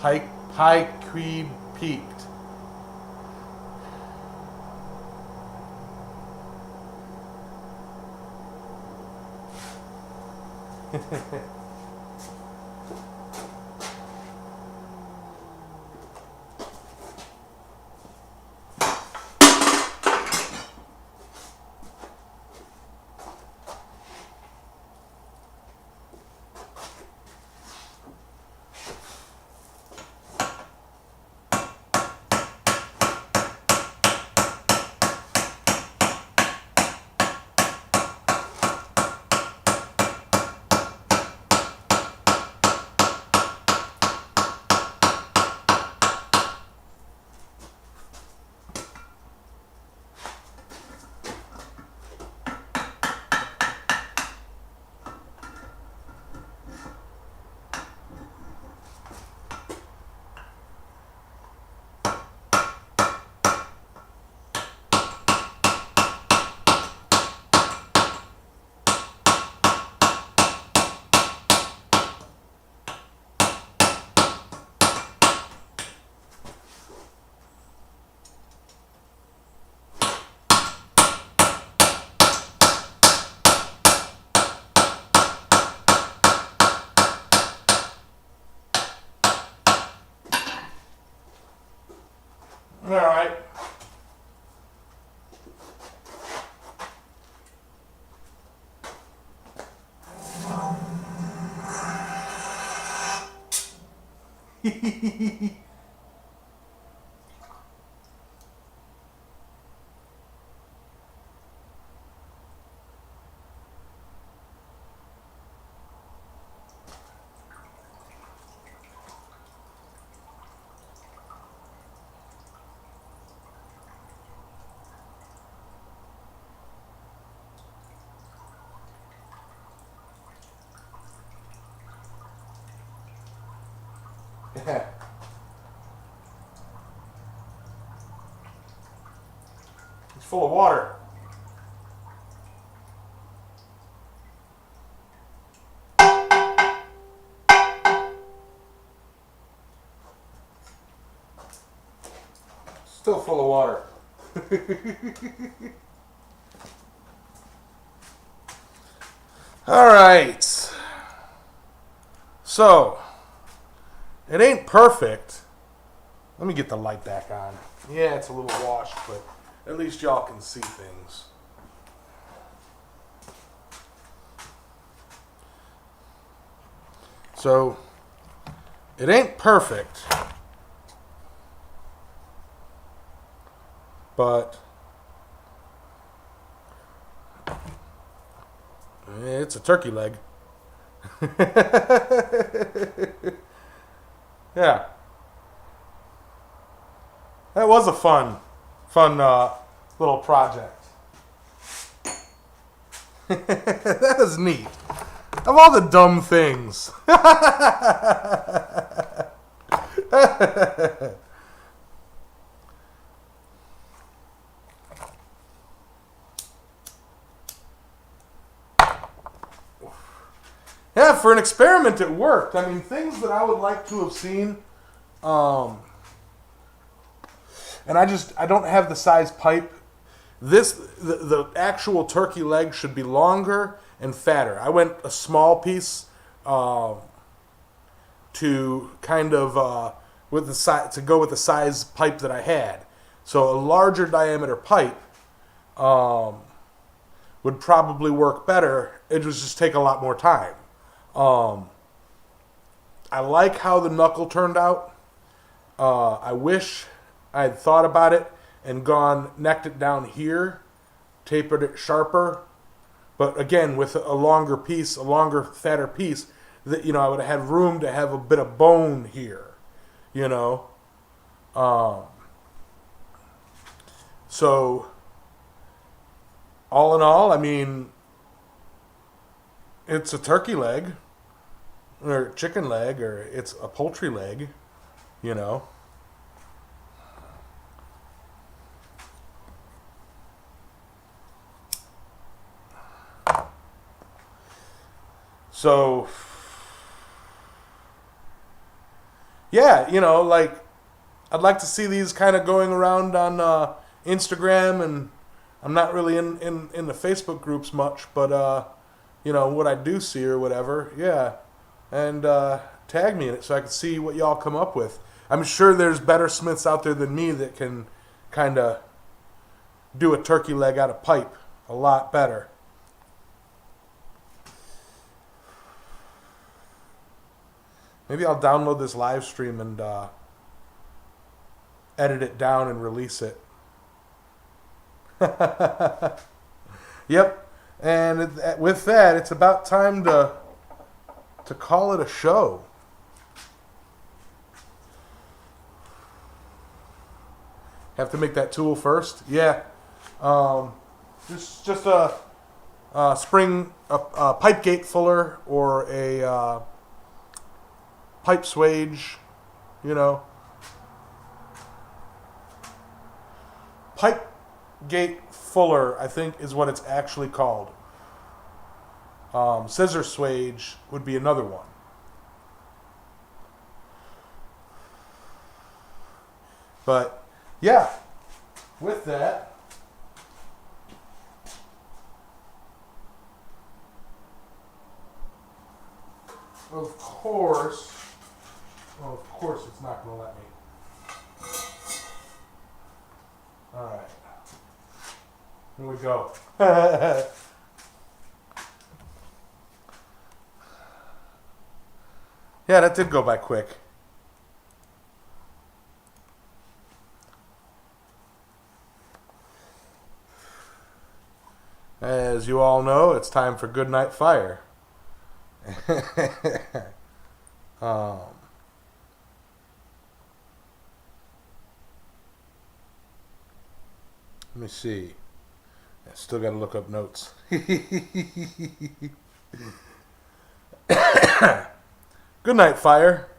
Pie Creed peaked. All right. It's full of water. Still full of water. All right. So, it ain't perfect. Let me get the light back on. Yeah, it's a little washed, but at least y'all can see things. So, it ain't perfect, but it's a turkey leg. Yeah. That was a fun little project. That is neat. Of all the dumb things. Yeah, for an experiment it worked. I mean, things that I would like to have seen, and I don't have the size pipe. The actual turkey leg should be longer and fatter. I went a small piece to kind of with the size to go with the size pipe that I had. So a larger diameter pipe would probably work better. It would just take a lot more time. I like how the knuckle turned out. I wish I had thought about it and necked it down here, tapered it sharper. But again, with a longer piece, a longer, fatter piece, that I would have had room to have a bit of bone here, So, all in all, I mean, it's a turkey leg, or chicken leg, or it's a poultry leg, So, yeah, I'd like to see these kind of going around on Instagram, and I'm not really in the Facebook groups much, but, what I do see or whatever, yeah, and tag me in it so I can see what y'all come up with. I'm sure there's better smiths out there than me that can kind of do a turkey leg out of pipe a lot better. Maybe I'll download this live stream and edit it down and release it. Yep. And with that, it's about time to call it a show. Have to make that tool first? Yeah. Just a spring, a pipe gate fuller or a pipe swage, Pipe gate fuller, I think, is what it's actually called. Scissor swage would be another one. But, yeah, with that, of course it's not going to let me. All right. Here we go. Yeah, that did go by quick. As you all know, it's time for Good Night Fire. Let me see. I still got to look up notes. Good Night Fire.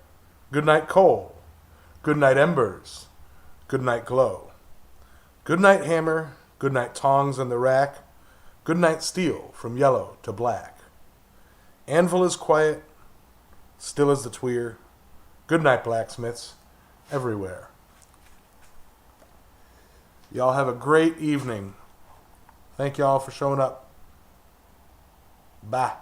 Good night coal. Good night embers. Good night glow. Good night hammer. Good night tongs in the rack. Good night steel from yellow to black. Anvil is quiet. Still as the tweer. Good night blacksmiths everywhere. Y'all have a great evening. Thank y'all for showing up. Bye.